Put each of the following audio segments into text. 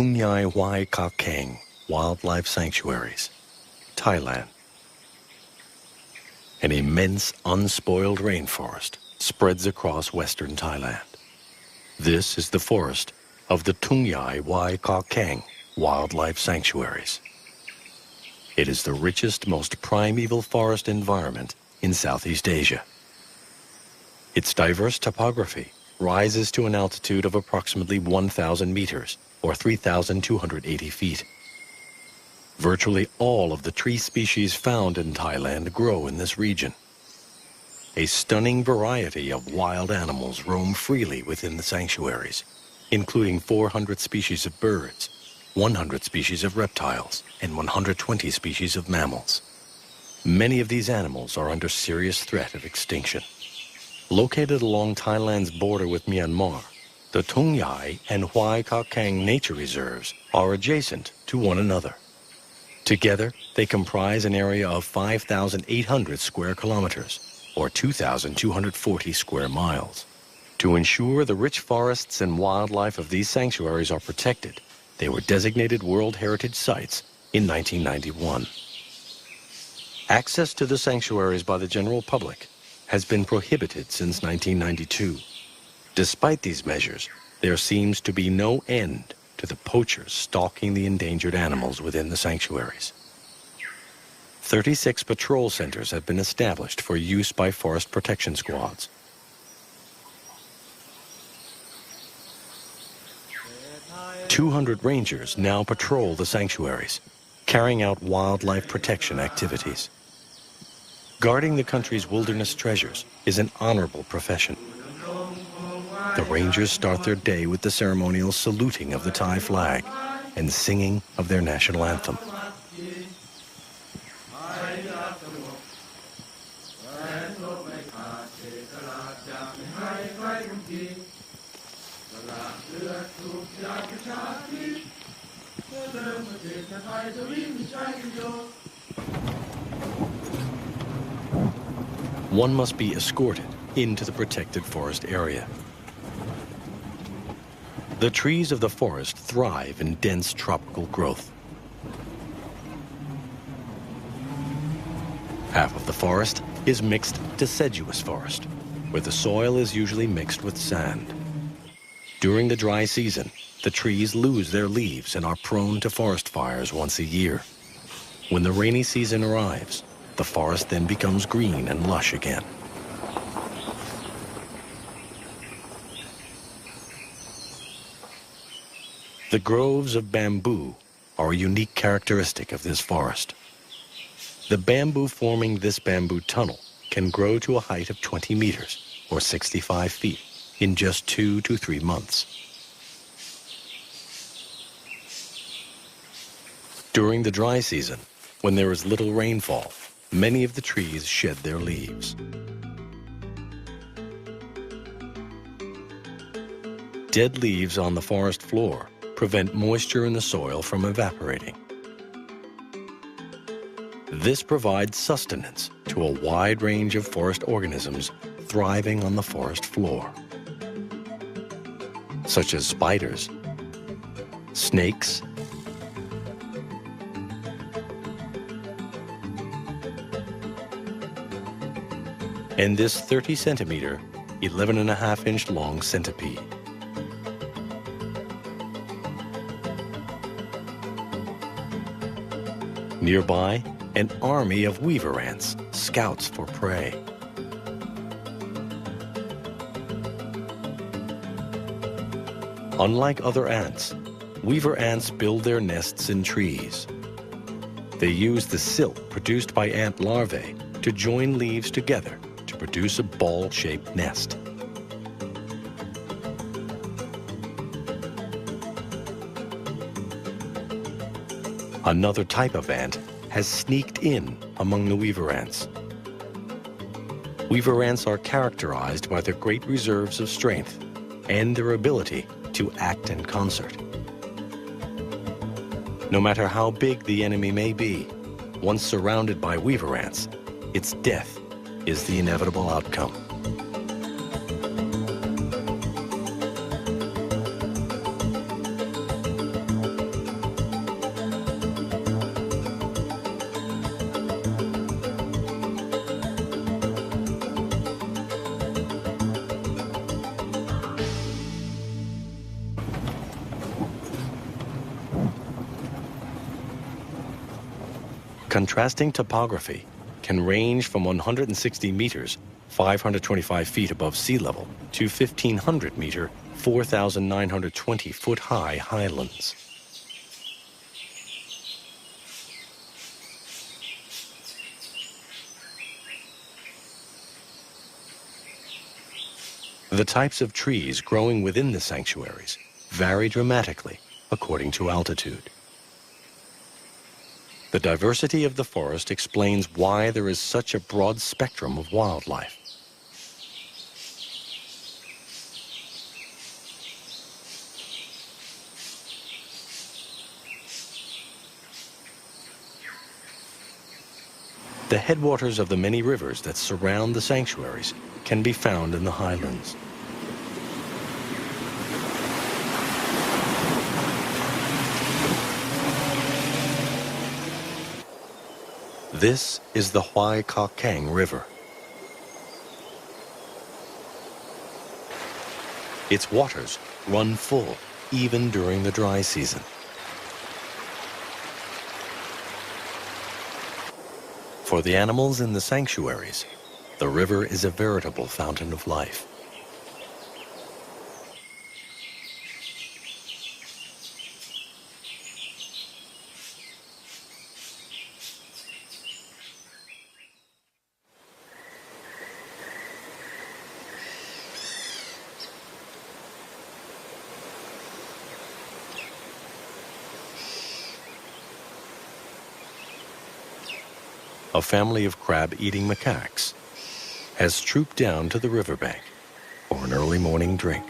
Huai Khaeng Wildlife Sanctuaries, Thailand. An immense, unspoiled rainforest spreads across western Thailand. This is the forest of the Huai Khaeng Wildlife Sanctuaries. It is the richest, most primeval forest environment in Southeast Asia. Its diverse topography rises to an altitude of approximately 1,000 meters, or 3,280 feet. Virtually all of the tree species found in Thailand grow in this region. A stunning variety of wild animals roam freely within the sanctuaries, including 400 species of birds, 100 species of reptiles, and 120 species of mammals. Many of these animals are under serious threat of extinction. Located along Thailand's border with Myanmar, the Huai and Huai Khaeng nature reserves are adjacent to one another. Together, they comprise an area of 5,800 square kilometers, or 2,240 square miles. To ensure the rich forests and wildlife of these sanctuaries are protected, they were designated World Heritage Sites in 1991. Access to the sanctuaries by the general public has been prohibited since 1992. Despite these measures, there seems to be no end to the poachers stalking the endangered animals within the sanctuaries. 36 patrol centers have been established for use by forest protection squads. "200 rangers now patrol the sanctuaries, carrying out wildlife protection activities. Guarding the country's wilderness treasures is an honorable profession. The rangers start their day with the ceremonial saluting of the Thai flag and singing of their national anthem. One must be escorted into the protected forest area. The trees of the forest thrive in dense tropical growth. Half of the forest is mixed deciduous forest, where the soil is usually mixed with sand. During the dry season, the trees lose their leaves and are prone to forest fires once a year. When the rainy season arrives, the forest then becomes green and lush again. The groves of bamboo are a unique characteristic of this forest. The bamboo forming this bamboo tunnel can grow to a height of 20 meters, or 65 feet, in just 2 to 3 months. During the dry season, when there is little rainfall, many of the trees shed their leaves. Dead leaves on the forest floor prevent moisture in the soil from evaporating. This provides sustenance to a wide range of forest organisms thriving on the forest floor, such as spiders, snakes, and this 30-centimeter, 11.5-inch long centipede. Nearby, an army of weaver ants scouts for prey. Unlike other ants, weaver ants build their nests in trees. They use the silk produced by ant larvae to join leaves together to produce a ball-shaped nest. Another type of ant has sneaked in among the weaver ants. Weaver ants are characterized by their great reserves of strength and their ability to act in concert. No matter how big the enemy may be, once surrounded by weaver ants, its death is the inevitable outcome. Contrasting topography can range from 160 meters, 525 feet above sea level, to 1,500 meter, 4,920 foot high highlands. The types of trees growing within the sanctuaries vary dramatically according to altitude. The diversity of the forest explains why there is such a broad spectrum of wildlife. The headwaters of the many rivers that surround the sanctuaries can be found in the highlands. This is the Khaeng River. Its waters run full even during the dry season. For the animals in the sanctuaries, the river is a veritable fountain of life. A family of crab-eating macaques has trooped down to the riverbank for an early morning drink.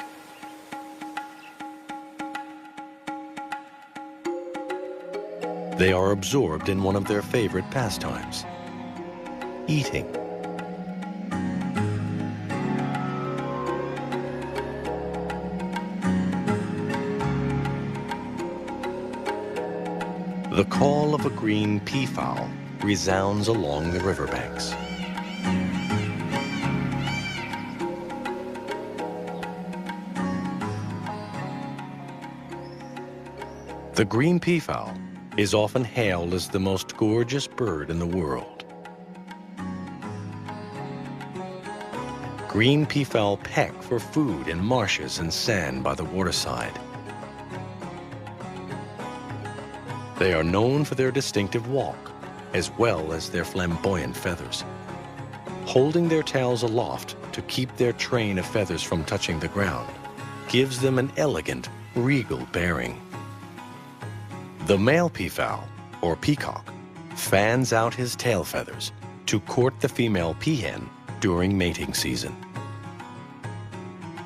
They are absorbed in one of their favorite pastimes, eating. The call of a green peafowl resounds along the riverbanks. The green peafowl is often hailed as the most gorgeous bird in the world. Green peafowl peck for food in marshes and sand by the waterside. They are known for their distinctive walk, as well as their flamboyant feathers. Holding their tails aloft to keep their train of feathers from touching the ground gives them an elegant, regal bearing. The male peafowl, or peacock, fans out his tail feathers to court the female peahen during mating season.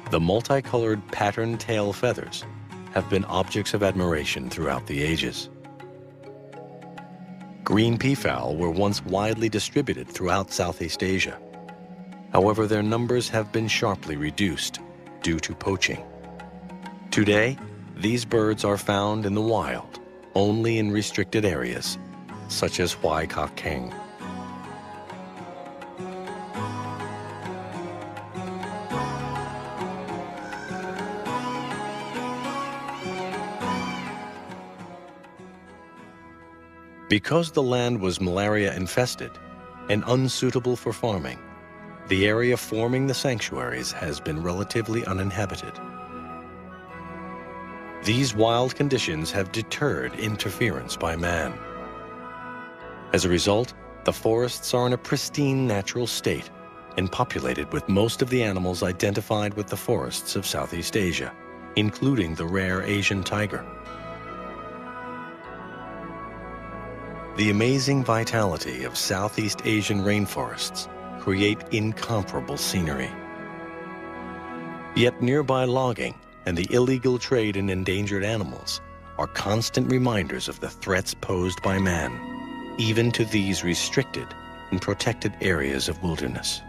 The multicolored patterned tail feathers have been objects of admiration throughout the ages. Green peafowl were once widely distributed throughout Southeast Asia. However, their numbers have been sharply reduced due to poaching. Today, these birds are found in the wild, only in restricted areas, such as Khaeng. Because the land was malaria-infested and unsuitable for farming, the area forming the sanctuaries has been relatively uninhabited. These wild conditions have deterred interference by man. As a result, the forests are in a pristine natural state and populated with most of the animals identified with the forests of Southeast Asia, including the rare Asian tiger. The amazing vitality of Southeast Asian rainforests create incomparable scenery. Yet nearby logging and the illegal trade in endangered animals are constant reminders of the threats posed by man, even to these restricted and protected areas of wilderness.